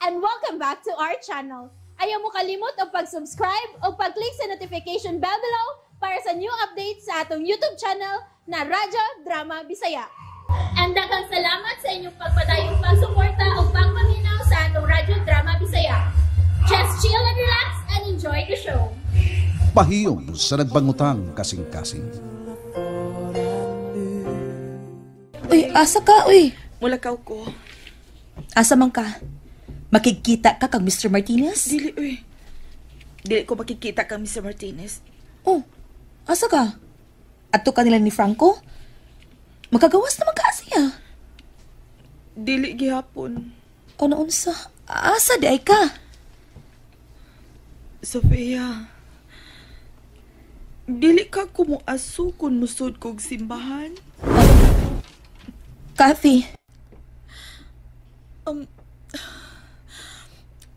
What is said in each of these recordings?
and welcome back to our channel. Ayaw mo kalimot o pag-subscribe o pag-click sa notification bell below para sa new updates sa atong YouTube channel na Radyo Drama Bisaya. And daghang salamat sa inyong pagpadayong pagsuporta o pagpaminaw sa atong Radyo Drama Bisaya. Just chill and relax and enjoy the show. Pahiyom sa nagbangutang kasing-kasing. Uy, asa ka, uy? Mulakaw ko. Asa man ka? Makikita ka kag Mr. Martinez? Dili, uy. Dili ko makikita kang Mr. Martinez. Oh, asa ka? Ato ka nila ni Franco? Makagawas naman ka siya. Dili gihapon. O naunsa? Asa di ay ka? Sofia. Dili ka kumuaso kung musod kog simbahan. Kathy,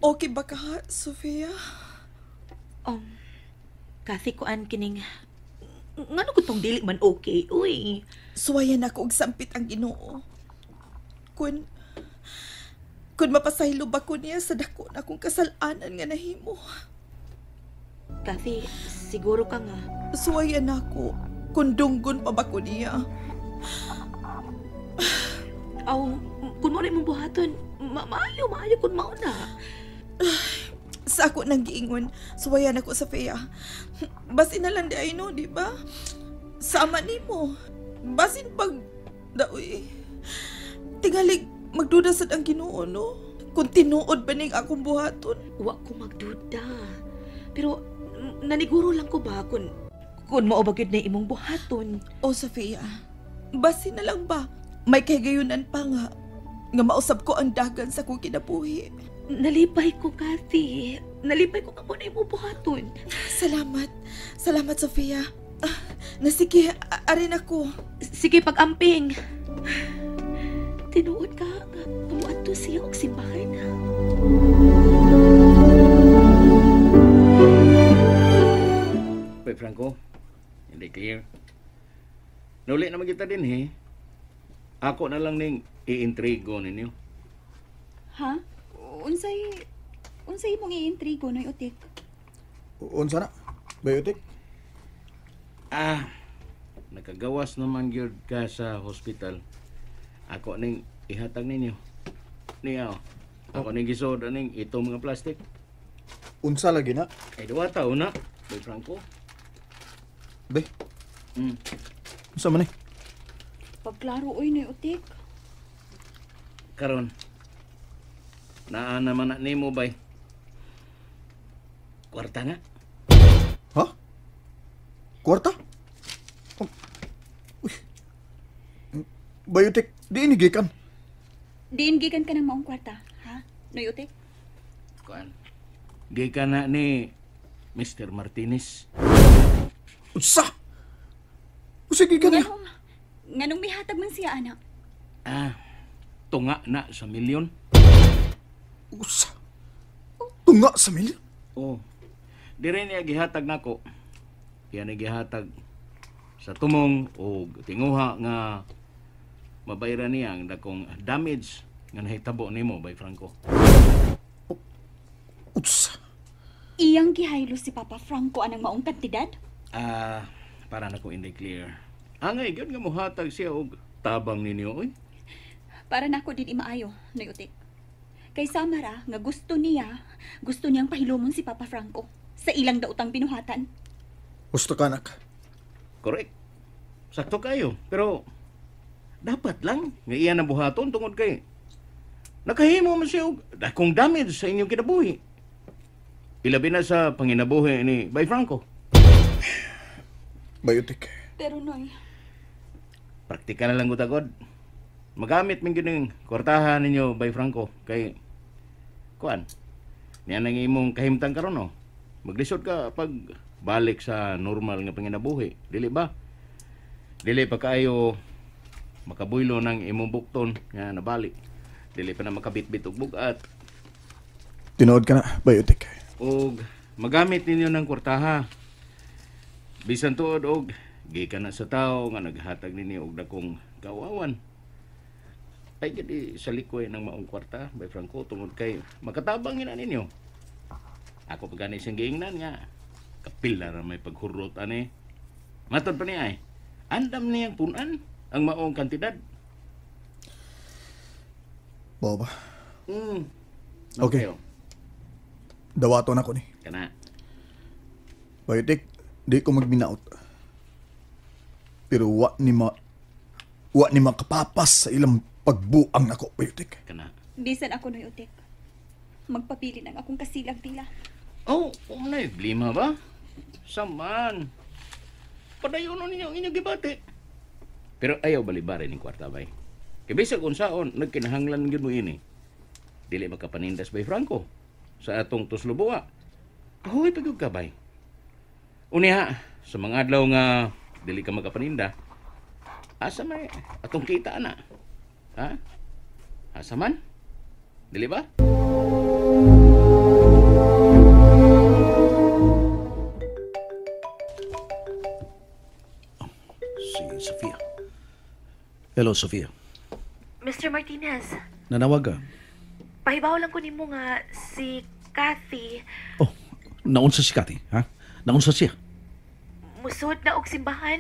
Okay ba ka, Sofia? Kasi kuan kining ngano ko tong dili man okay, uy. Suwayan ako og sampit ang Ginoo. Kun mapasaylo ba ko niya sa dako na akong kasalanan nga nahimo. Kasi siguro ka nga Suwayan ako kun dunggon pa ba ko niya. aw kun mo rin mong buhaton, maayo kun mauna. Sa ako nang giingon, suwayan ako sa Fea. Basin na lang di ay no, di ba? Sama ni mo. Basin pag daoy. Tingalig magduda sad ang Ginoo no. Kung tinuod ba ning akong buhaton. Wa ko magduda. Pero naniguro lang ko ba kun mao ba gyud na imong buhaton. O Sofia, basin na lang ba? May kagayunan pa nga mausab ko ang dagan sa kong kinabuhi. Nalipay ko, Kathy. Nalipay ko kamo na imong buhaton. Salamat. Salamat, Sofia. Nasige, arin ako. Sige, pag-amping. Tinuod ka nga. Tumuadto siya og simbahan. Boy Franco, hindi clear. Nauli naman kita din Ako na lang ning i-intrigo ninyo. Ha? Unsay mong i-intrigo noy utik? Unsa na? Biotic? Nakagawas naman gyud ka sa hospital. Ako ning ihatag ninyo. Niya, ako ning gisod ning itong mga plastic. Unsa lagi na? Ay, 2 taon na, Boy Franco. Be? Mm. Unsa man Pagklaro oy noy utik. Karon, naa naman na nimo bay. Kwarta na. Ha? Kwarta? Uy. Biotic, di inigikan. Diingigan ka ng maong kwarta, ha? Noy utik? Kuan. Di ka na ni Mr. Martinez. Unsa? Sige ka na. Nganong mihatag man siya, anak? Tunga na sa milyon. Unsa? Tunga sa milyon? Oh. Dire niya gihatag nako. Yan ay gihatag sa tumong o tinguha nga mabayran niya ang dakong damage nga nahitabo nimo Bay Franco. Unsa? Iyang gihaylo si Papa Franco anang maong kantidad? Para na ko hindi clear. Angay gyud nga mohatag siya og tabang ninyo oy. Para nako din imaayo, noy utik. Kay Samara nga gusto niyang pahilomon si Papa Franco sa ilang daotang pinuhatan. Gusto ka, anak? Correct. Sakto kayo, pero dapat lang nga iyan ang buhaton tungod kay nakahimo man siya og dakong damage sa inyong kinabuhi. Ilabi na sa panginabuhi ni Bay Franco. Biotic. Pero noy, Praktika na lang gutagod. Magamit min gining kwartahan ninyo Bay Franco kay kuan. Niya nang imong kahimtang karon no. Maglisod ka pag balik sa normal nga panginabuhi, dili ba? Dili pa kayo makabuylo ng imong bukton nga nabalik. Dili pa na makabitbit og bugat. Tinood ka na, Biotic. Og magamit ninyo ng kwartaha. Bisan tuod og gikan na sa tao nga naghatag ninyo og dakong kawawan. ay gadi sa likoy ng maong kwarta, Bay Franco, tungod kay makatabang ina ninyo. Ako pagani siyang giingnan nga, kapil na may paghurot ani. Matod pa niya ay, andam niyang punan ang maong kantidad. Boba, Hmm. Okay. dawaton ako ni. Kana. Bayotik, di ko magbinaot. Pero wa ni makapapas sa ilang pagbuang ako, Bayotik. Kana. Bisan ako no'y utik. Magpapili ng akong kasilang tila. Oh, na lima ba? Saman. Padayon ninyo ang inyong gibati. Pero ayaw balibarin ng kwarta bay. Kaya bisag kung saon, nagkinahanglan yun mo ini. Dili makapanindas bay Franco sa atong tuslubuwa. Ahoy pagod ka bay. Uniha, sa mga adlaw nga dili ka makapaninda, asa may atong kita na. Ha? Asa man? Dili ba? Si Sofia. Hello, Sofia. Mr. Martinez, Nanawag ka? pahibaw lang ko nimo nga si Kathy Oh, naunsa si Kati, ha? Naunsa siya? musud na og simbahan.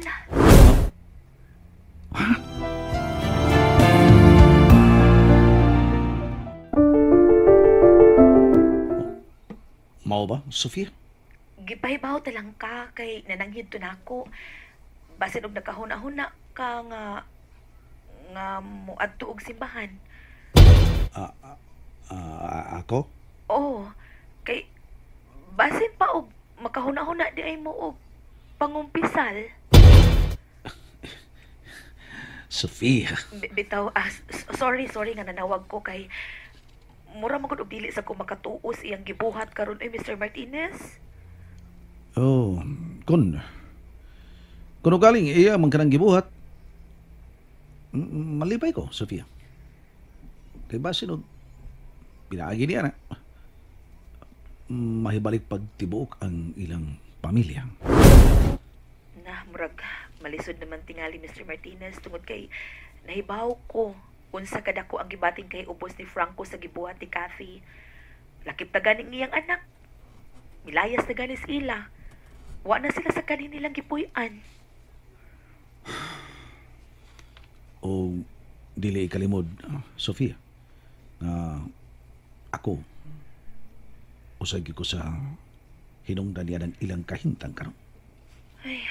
Mao ba, Sofia? Gipahibaw talang ka kay nananghid to nako. Basin og nagkahuna-huna ka nga muadto og simbahan. Ako? Oh, kay basin pa og makahuna-huna di ay mo og pangumpisal. Sofia. Bitaw, sorry nga nanawag ko kay mura magud og dili sa ko makatuos iyang gibuhat karon ay Mr. Martinez. Oh, kun galing iya man kanang gibuhat. Malipay ko, Sofia. Kay basin og pinaagi niya na. Mahibalik pagtibuok ang ilang pamilya. Na, murag, malisod naman tingali Mr. Martinez tungod kay nahibaw ko unsa kadako ang gibating kay ubos ni Franco sa gibuhat ni Kathy. Lakip na ganing iyang anak. Milayas na ganis ila. Wa na sila sa kanin nilang gipuy-an. O dili kalimod, Sofia, na ako usay ko sa hinungdan niya ng ilang kahintang karon. Ay,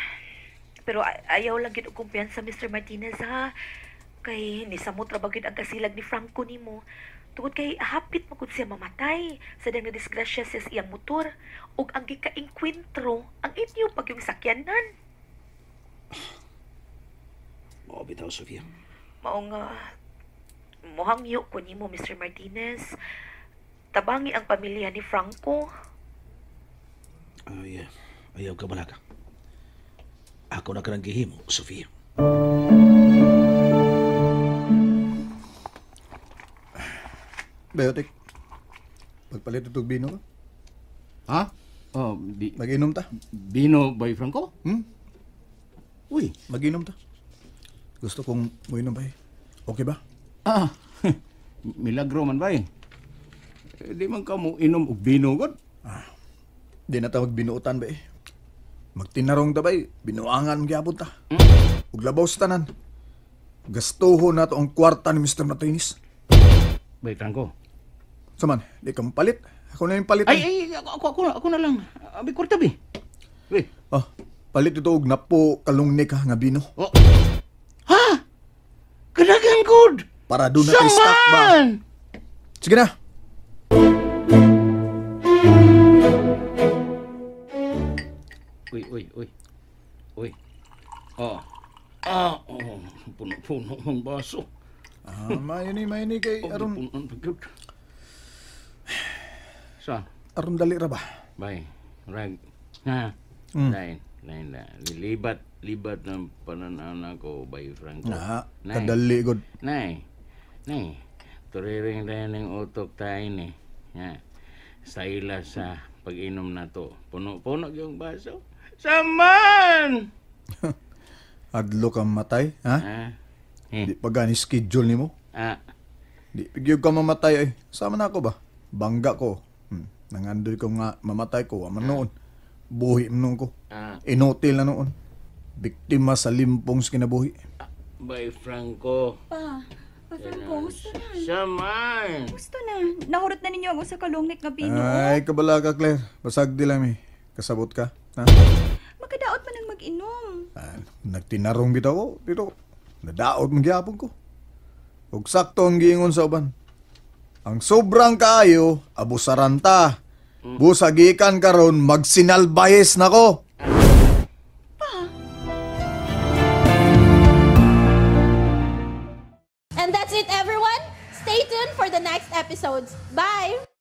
pero ayaw lang gid og kumpiyansa Mr. Martinez ha. Kay nisamot ra bagid ang kasilag ni Franco nimo. Tungod kay hapit magud siya mamatay sa dang nadisgrasya siya sa iyang motor ug ang gika-enkwentro ang inyo pagyong sakyanan. O bitaw, Sofia. Mao nga mohangyo ko nimo Mr. Martinez. Tabangi ang pamilya ni Franco. Ay, ayaw ka balaga. Ako na kanang gihimo, Sofia. Bayotik, pagpalit itong bino ka? Ha? Oh, Mag-inom ta? Bino by Franco? Uy, mag-inom ta. Gusto kong muinom ba eh. Okay ba? Ah, milagro man ba eh. Di man ka mo inom og bino god. Di na ta magbinuutan ba eh. Magtinarong ta ba eh. Binuangan mong gyapon ta. Ug labaw sa tanan. Gastuho na to ang kwarta ni Mr. Martinez. Bay Franco. Saman, di ka palit. Ako na yung palit. Ay, ako na lang. Abi kwarta bi. Uy. Oh, palit ito og napo kalungni ka nga bino. Oh. Ha? Kadagang good. Para doon natin stock ba? Sige na. Uy. Oh. Puno-puno ang baso. Mayini kay aron Puno pagkut. Sa? aron dali ra ba? Bay. Rag. Ha. Lain na. Libat ng pananaw ko, Bay Franco. Nay. Kadali god. Nay. Turiring tayo ng utok tayo ni. Ha. Sa ila sa pag-inom na to. Puno-puno yung baso. Saman! Adlo ka matay, ha? Ha? Di pa gani schedule nimo. Di pigyog ka mamatay ay. Sama na ako ba? Bangga ko. Nangandoy ko nga mamatay ko. Aman noon. Buhi mo ko. Inutil na noon. Biktima sa limpong sa kinabuhi. Bay Franco. Pa Franco, gusto na. Saman. Gusto na. Nahurot na ninyo ako sa kalungit nga bino. Ay, kabala ka, Claire. Basag di lang eh. Kasabot ka. Ha? Makadaot man ang mag-inom. Nagtinarong bitaw ko. Pero nadaot mong gyapon ko. Ug sakto ang giingon sa uban. Ang sobrang kaayo, abusaran ta. Busagikan karon magsinalbayes na ko. And that's it, everyone. Stay tuned for the next episodes. Bye!